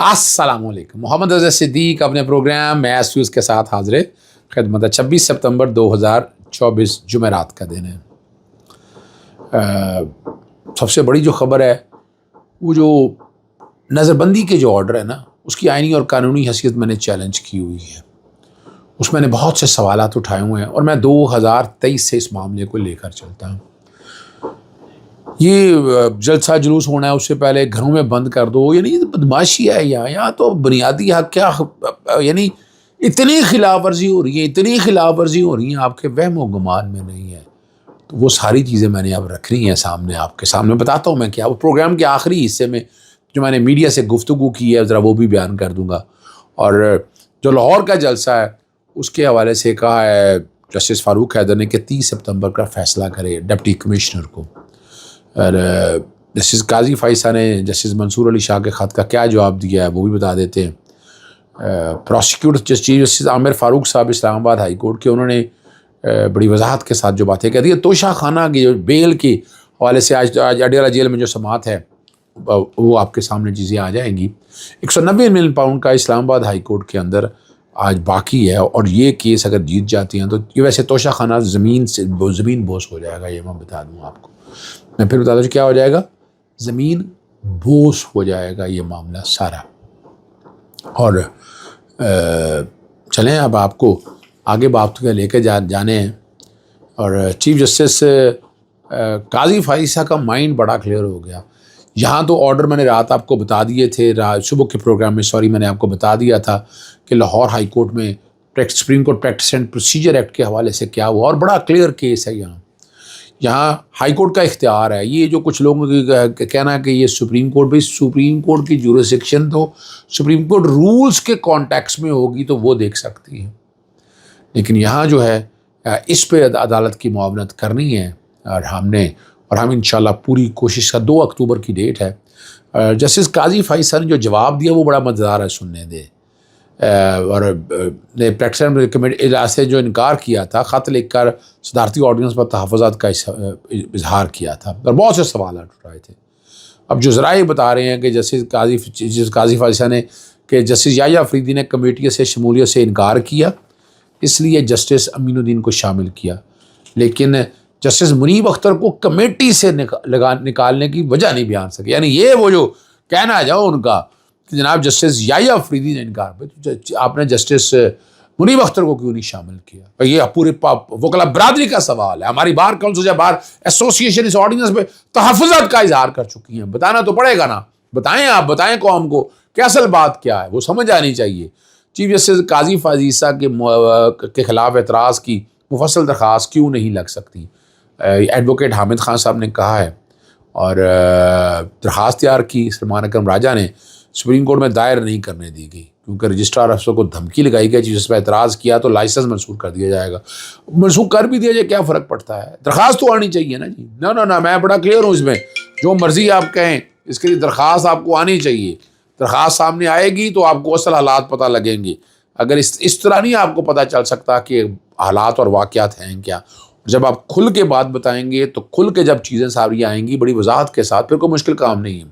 السلام علیکم. محمد رضا صدیق اپنے پروگرام میث فیوز کے ساتھ حاضر خدمت ہے. 26 سپتمبر 2024 جمعرات کا دن ہے. سب سے بڑی جو خبر ہے وہ جو نظر بندی کے جو آرڈر ہے نا، اس کی آئینی اور قانونی حیثیت میں نے چیلنج کی ہوئی ہے. اس میں نے بہت سے سوالات اٹھائے ہوئے ہیں اور میں 2023 سے اس معاملے کو لے کر چلتا ہوں. یہ جلسہ جلوس ہونا ہے، اس سے پہلے گھروں میں بند کر دو، یعنی بدماشی ہے. یہاں تو بنیادی حق کیا، یعنی اتنی خلاف ورزی ہو رہی ہے آپ کے وہم و گمان میں نہیں ہے. تو وہ ساری چیزیں میں نے اب رکھنی ہیں سامنے، آپ کے سامنے بتاتا ہوں میں کیا. وہ پروگرام کے آخری حصے میں جو میں نے میڈیا سے گفتگو کی ہے ذرا وہ بھی بیان کر دوں گا. اور جو لاہور کا جلسہ ہے اس کے حوالے سے کہا ہے جسٹس فاروق حیدر نے کہ 30 سپتمبر کا فیصلہ کرے ڈپٹی کمشنر کو. اور جسٹس قاضی فائسہ نے جسٹس منصور علی شاہ کے خط کا کیا جواب دیا ہے وہ بھی بتا دیتے ہیں. پروسیکیوٹر چیف جسٹس عامر فاروق صاحب اسلام آباد ہائی کورٹ کے، انہوں نے بڑی وضاحت کے ساتھ جو باتیں کہہ دی. توشہ خانہ کی جو بیل کے حوالے سے آج اڈیالہ جیل میں جو سماعت ہے وہ آپ کے سامنے چیزیں آ جائیں گی. 190 ملین پاؤنڈ کا اسلام آباد ہائی کورٹ کے اندر آج باقی ہے، اور یہ کیس اگر جیت جاتی ہیں تو یہ ویسے توشہ خانہ زمین بوس ہو جائے گا. یہ میں بتا دوں آپ کو، میں پھر بتا دوں کیا ہو جائے گا، زمین بوس ہو جائے گا یہ معاملہ سارا. اور چلیں اب آپ کو آگے بات کے لے کے جانے ہیں. اور چیف جسٹس قاضی فائسہ کا مائنڈ بڑا کلیئر ہو گیا. یہاں تو آرڈر میں نے رات آپ کو بتا دیے تھے، صبح کے پروگرام میں میں نے آپ کو بتا دیا تھا کہ لاہور ہائی کورٹ میں supreme court practice and procedure act کے حوالے سے کیا ہوا، اور بڑا کلیئر کیس ہے. یہاں ہائی کورٹ کا اختیار ہے. یہ جو کچھ لوگوں کی کہنا ہے کہ یہ سپریم کورٹ کی جورسڈکشن تو سپریم کورٹ رولز کے کانٹیکس میں ہوگی تو وہ دیکھ سکتی ہے، لیکن یہاں جو ہے اس پہ عدالت کی معاونت کرنی ہے. اور ہم انشاءاللہ پوری کوشش کا 2 اکتوبر کی ڈیٹ ہے. جسٹس قاضی فائسہ نے جو جواب دیا وہ بڑا مزیدار ہے سننے دے. اور پریکٹس اینڈ کمیٹی سے جو انکار کیا تھا، خط لکھ کر صدارتی آرڈیننس پر تحفظات کا اظہار کیا تھا اور بہت سے سوالات اٹھائے تھے. اب جو ذرائع بتا رہے ہیں کہ جسٹس قاضی فائسہ نے کہ جسٹس یحییٰ افریدی نے کمیٹی سے شمولیت سے انکار کیا، اس لیے جسٹس امین الدین کو شامل کیا، لیکن جسٹس منیب اختر کو کمیٹی سے نکالنے کی وجہ نہیں بیان سکے. یعنی یہ وہ جو کہنا جاؤ ان کا کہ جناب جسٹس یحییٰ افریدی نے انکار، آپ نے جسٹس منیب اختر کو کیوں نہیں شامل کیا؟ یہ پورے وکلا برادری کا سوال ہے. ہماری بار کونسل یا بار ایسوسیشن اس آرڈیننس پہ تحفظات کا اظہار کر چکی ہیں. بتانا تو پڑے گا نا، بتائیں آپ، بتائیں قوم کو کہ اصل بات کیا ہے، وہ سمجھ آنی چاہیے. چیف جسٹس قاضی فائسہ کے خلاف اعتراض کی مفصل درخواست کیوں نہیں لگ سکتی؟ ایڈوکیٹ حامد خان صاحب نے کہا ہے، اور درخواست تیار کی سلمان اکرم راجہ نے، سپریم کورٹ میں دائر نہیں کرنے دی گئی کیونکہ رجسٹرار افسر کو دھمکی لگائی گئی. جس پہ اعتراض کیا تو لائسنس منسوخ کر دیا جائے گا. منسوخ کر بھی دیا جائے کیا فرق پڑتا ہے، درخواست تو آنی چاہیے نا جی. نہ میں بڑا کلیئر ہوں اس میں، جو مرضی آپ کہیں، اس کے لیے درخواست آپ کو آنی چاہیے. درخواست سامنے آئے گی تو آپ کو اصل حالات پتہ لگیں گے. اگر اس طرح نہیں آپ کو پتہ چل سکتا کہ حالات اور واقعات ہیں کیا. جب آپ کھل کے بات بتائیں گے تو کھل کے جب چیزیں سامنے آئیں گی بڑی وضاحت کے ساتھ، پھر کوئی مشکل کام نہیں ہے.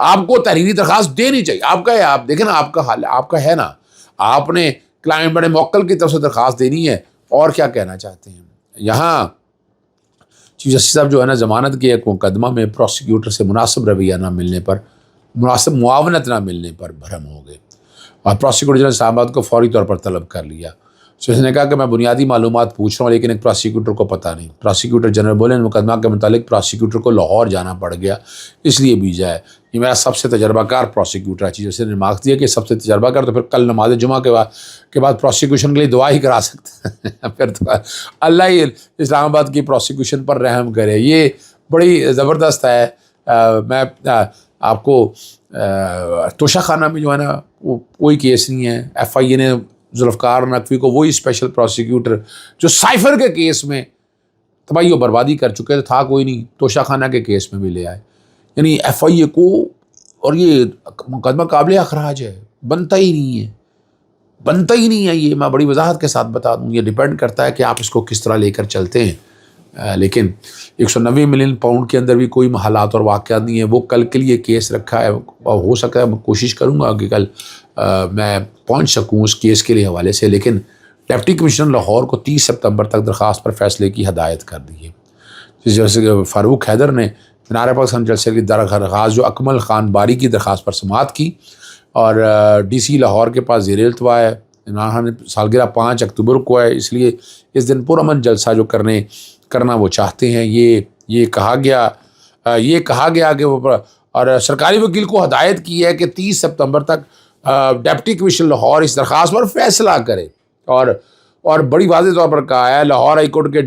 آپ کو تحریری درخواست دینی چاہیے. آپ کا ہے، آپ دیکھیں نا، آپ کا حال آپ کا ہے نا، آپ نے کلائنٹ بڑے موکل کی طرف سے درخواست دینی ہے. اور کیا کہنا چاہتے ہیں؟ یہاں چیف جسٹس صاحب جو ہے نا، ضمانت کے ایک مقدمہ میں پروسیکیوٹر سے مناسب رویہ نہ ملنے پر، مناسب معاونت نہ ملنے پر بھرم ہو گئے اور پروسیکیوٹر جنرل اسلام آباد کو فوری طور پر طلب کر لیا. اس نے کہا کہ میں بنیادی معلومات پوچھ رہا ہوں لیکن ایک پروسیکیوٹر کو پتہ نہیں. پروسیکیوٹر جنرل بولے مقدمہ کے متعلق پروسیکیوٹر کو لاہور جانا پڑ گیا، اس لیے بھیجا ہے. یہ میرا سب سے تجربہ کار پروسیکیوٹر ہے. چیز نے مارکس دیا کہ سب سے تجربہ کار، تو پھر کل نماز جمعہ کے بعد پروسیکیوشن کے لیے دعا ہی کرا سکتے ہیں. پھر تو اللہ ہی اسلام آباد کی پروسیکیوشن پر رحم کرے. یہ بڑی زبردست ہے. میں آپ کو توشہ خانہ میں جو ہے نا وہ کوئی کیس نہیں ہے. FIA نے ذوالفقار نقوی کو، وہی اسپیشل پروسیکیوٹر جو سائفر کے کیس میں تباہی و بربادی کر چکے تھا کوئی نہیں، توشہ خانہ کے کیس میں بھی لے آئے. یعنی FIA کو، اور یہ مقدمہ قابل اخراج ہے، بنتا ہی نہیں ہے. یہ میں بڑی وضاحت کے ساتھ بتا دوں، یہ ڈیپینڈ کرتا ہے کہ آپ اس کو کس طرح لے کر چلتے ہیں. لیکن 190 ملین پاؤنڈ کے اندر بھی کوئی حالات اور واقعات نہیں ہے. وہ کل کے لیے کیس رکھا ہے, اور ہو سکتا ہے میں کوشش کروں گا کہ کل میں پہنچ سکوں اس کیس کے لیے حوالے سے. لیکن ڈپٹی کمشنر لاہور کو 30 سپتمبر تک درخواست پر فیصلے کی ہدایت کر دی ہے. جیسے کہ فاروق حیدر نے مینار پاکستان جلسے کی درخواست جو اکمل خان باری کی درخواست پر سماعت کی, اور ڈی سی لاہور کے پاس زیر التوا ہے. عمران خان نے سالگرہ 5 اکتوبر کو ہے, اس لیے اس دن پرامن جلسہ جو کرنا وہ چاہتے ہیں. یہ کہا گیا کہ وہ, اور سرکاری وکیل کو ہدایت کی ہے کہ 30 سپتمبر تک ڈپٹی کمشنر لاہور اس درخواست پر فیصلہ کرے. اور بڑی واضح طور پر کہا ہے لاہور ہائی کورٹ کے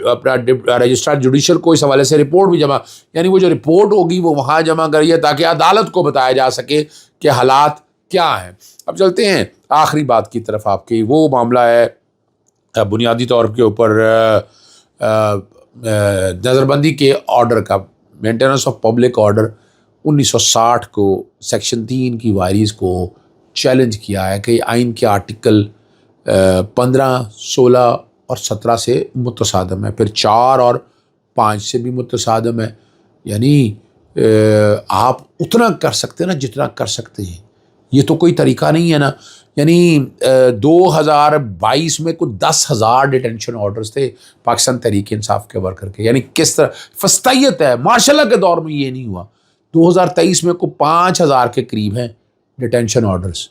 اپنا رجسٹرار جوڈیشل کو اس حوالے سے رپورٹ بھی جمع, یعنی وہ جو رپورٹ ہوگی وہ وہاں جمع کریے تاکہ عدالت کو بتایا جا سکے کہ حالات کیا ہیں. اب چلتے ہیں آخری بات کی طرف. آپ کی وہ معاملہ ہے بنیادی طور کے اوپر نظر بندی کے آرڈر کا, مینٹیننس آف پبلک آرڈر 1960 کو سیکشن 3 کی وائریز کو چیلنج کیا ہے کہ آئین کے آرٹیکل 15, 16 اور 17 سے متصادم ہے, پھر 4 اور 5 سے بھی متصادم ہے. یعنی آپ اتنا کر سکتے ہیں نا جتنا کر سکتے ہیں. یہ تو کوئی طریقہ نہیں ہے نا. یعنی 2022 میں کوئی 10,000 ڈیٹینشن آرڈرز تھے پاکستان تحریک انصاف کے ورکر کے. یعنی کس طرح فسطائیت ہے. ماشاء اللہ کے دور میں یہ نہیں ہوا. 2023 میں کوئی 5,000 کے قریب ہیں ڈیٹینشن آرڈرز.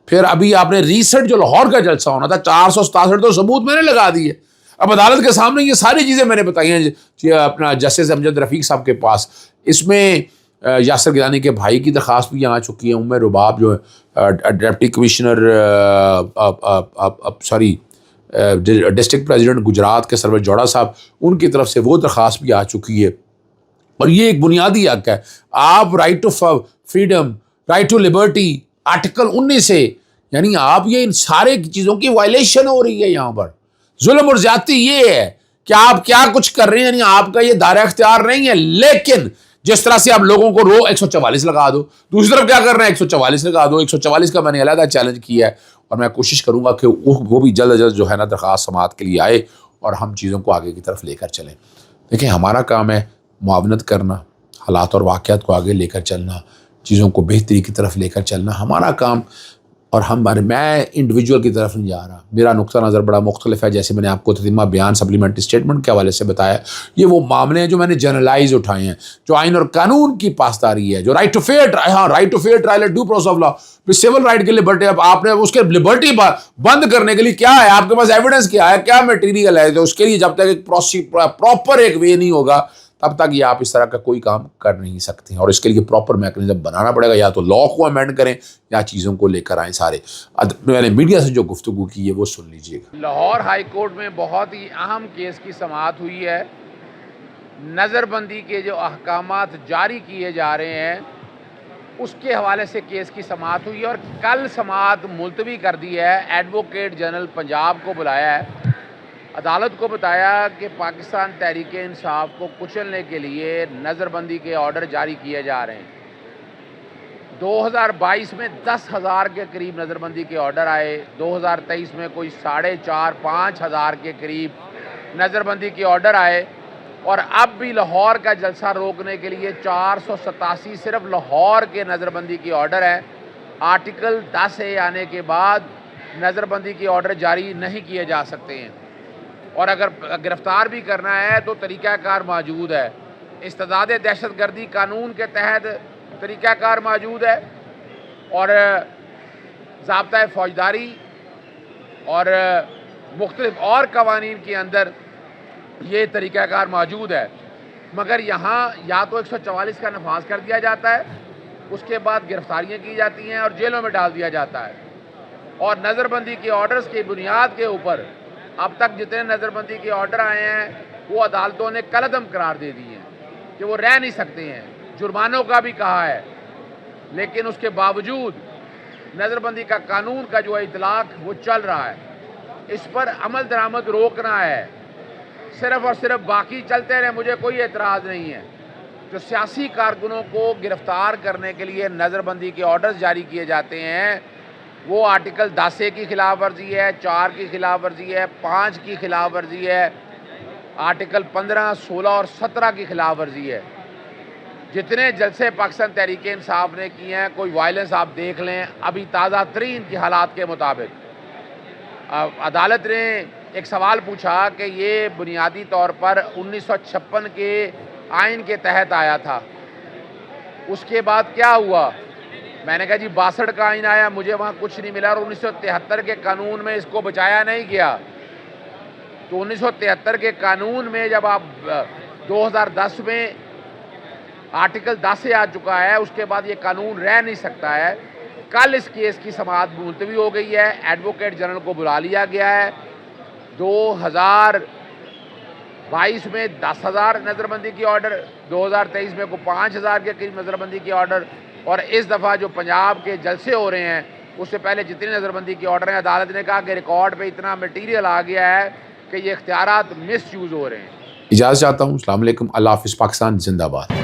پھر ابھی آپ نے ریسنٹ جو لاہور کا جلسہ ہونا تھا 467 تو ثبوت میں نے لگا دیے. اب عدالت کے سامنے یہ ساری چیزیں میں نے بتائی ہیں اپنا جسٹس امجد رفیق صاحب کے پاس. اس میں یاسر گیلانی کے بھائی کی درخواست بھی آ چکی ہے. ام رباب جو deputy commissioner district president Gujarat کے سرور جوڑا صاحب, ان کی طرف سے وہ درخواست بھی آ چکی ہے. اور یہ ایک بنیادی حق ہے. آپ right to freedom, right to liberty, article 19 سے, یعنی آپ یہ ان سارے چیزوں کی وائلیشن ہو رہی ہے. یہاں پر ظلم اور زیادتی یہ ہے کہ آپ کیا کچھ کر رہے ہیں, یعنی آپ کا یہ دائرہ اختیار نہیں ہے. لیکن جس طرح سے آپ لوگوں کو 144 لگا دو, دوسری طرف کیا کر رہے ہیں 144 لگا دو. 144 کا میں نے علیحدہ چیلنج کیا ہے, اور میں کوشش کروں گا کہ وہ بھی جلد از جلد جو ہے نا درخواست سماعت کے لیے آئے اور ہم چیزوں کو آگے کی طرف لے کر چلیں. دیکھیں ہمارا کام ہے معاونت کرنا, حالات اور واقعات کو آگے لے کر چلنا, چیزوں کو بہتری کی طرف لے کر چلنا ہمارا کام. اور میں انڈیویجول کی طرف نہیں جا رہا. میرا نقطہ نظر بڑا مختلف ہے. جیسے میں نے آپ کو تتمہ بیان سپلیمنٹری اسٹیٹمنٹ کے حوالے سے بتایا, یہ وہ معاملے ہیں جو میں نے جنرلائز اٹھائے ہیں, جو آئین اور قانون کی پاسداری ہے, جو right to fair trial due process of law, civil right کے لبرٹی. اب آپ نے اس کے لبرٹی بند کرنے کے لیے کیا ہے, آپ کے پاس ایویڈنس کیا ہے, کیا میٹیریل ہے, تو اس کے لیے جب تک ایک پراپر ایک وے نہیں ہوگا تب تک یہ آپ اس طرح کا کوئی کام کر نہیں سکتے ہیں. اور اس کے لیے پراپر میکنزم بنانا پڑے گا. یا تو لا کو امینڈ کریں یا چیزوں کو لے کر آئیں. سارے میں نے میڈیا سے جو گفتگو کی ہے وہ سن لیجئے گا. لاہور ہائی کورٹ میں بہت ہی اہم کیس کی سماعت ہوئی ہے. نظر بندی کے جو احکامات جاری کیے جا رہے ہیں اس کے حوالے سے کیس کی سماعت ہوئی ہے, اور کل سماعت ملتوی کر دی ہے. ایڈوکیٹ جنرل پنجاب کو بلایا ہے. عدالت کو بتایا کہ پاکستان تحریک انصاف کو کچلنے کے لیے نظر بندی کے آرڈر جاری کیے جا رہے ہیں. 2022 میں 10,000 کے قریب نظر بندی کے آرڈر آئے. 2023 میں کوئی 4,500-5,000 کے قریب نظر بندی کے آرڈر آئے. اور اب بھی لاہور کا جلسہ روکنے کے لیے 487 صرف لاہور کے نظر بندی کے آرڈر ہیں. آرٹیکل 10 آنے کے بعد نظر بندی کے آرڈر جاری نہیں کیے جا سکتے ہیں. اور اگر گرفتار بھی کرنا ہے تو طریقہ کار موجود ہے. استداد دہشت گردی قانون کے تحت طریقہ کار موجود ہے, اور ضابطہ فوجداری اور مختلف اور قوانین کے اندر یہ طریقہ کار موجود ہے. مگر یہاں یا تو 144 کا نفاذ کر دیا جاتا ہے, اس کے بعد گرفتاریاں کی جاتی ہیں اور جیلوں میں ڈال دیا جاتا ہے. اور نظر بندی کے آرڈرز کی بنیاد کے اوپر اب تک جتنے نظر بندی کے آرڈر آئے ہیں وہ عدالتوں نے کالعدم قرار دے دی ہیں کہ وہ رہ نہیں سکتے ہیں. جرمانوں کا بھی کہا ہے, لیکن اس کے باوجود نظر بندی کا قانون کا جو اطلاق وہ چل رہا ہے. اس پر عمل درآمد روکنا ہے. صرف اور صرف باقی چلتے رہے, مجھے کوئی اعتراض نہیں ہے. جو سیاسی کارکنوں کو گرفتار کرنے کے لیے نظر بندی کے آرڈرز جاری کیے جاتے ہیں وہ آرٹیکل 10 کی خلاف ورزی ہے, 4 کی خلاف ورزی ہے, 5 کی خلاف ورزی ہے, آرٹیکل 15, 16 اور 17 کی خلاف ورزی ہے. جتنے جلسے پاکستان تحریک انصاف نے کیے ہیں, کوئی وائلنس آپ دیکھ لیں, ابھی تازہ ترین کی حالات کے مطابق عدالت نے ایک سوال پوچھا کہ یہ بنیادی طور پر 1956 کے آئین کے تحت آیا تھا, اس کے بعد کیا ہوا؟ میں نے کہا جی 62 کا آئین آیا, مجھے وہاں کچھ نہیں ملا, اور 1973 کے قانون میں اس کو بچایا نہیں گیا. تو 1973 کے قانون میں جب آپ 2010 میں آرٹیکل 10 سے آ چکا ہے, اس کے بعد یہ قانون رہ نہیں سکتا ہے. کل اس کیس کی سماعت ملتوی ہو گئی ہے, ایڈوکیٹ جنرل کو بلا لیا گیا ہے. 2022 میں 10,000 نظر بندی کی آرڈر, 2023 میں کو 5,000 کے قریب نظر بندی کی آرڈر, اور اس دفعہ جو پنجاب کے جلسے ہو رہے ہیں اس سے پہلے جتنی نظر بندی کی آرڈر ہیں, عدالت نے کہا کہ ریکارڈ پہ اتنا میٹیریل آ گیا ہے کہ یہ اختیارات مس یوز ہو رہے ہیں. اجازت چاہتا ہوں. السلام علیکم. اللہ حافظ. پاکستان زندہ باد.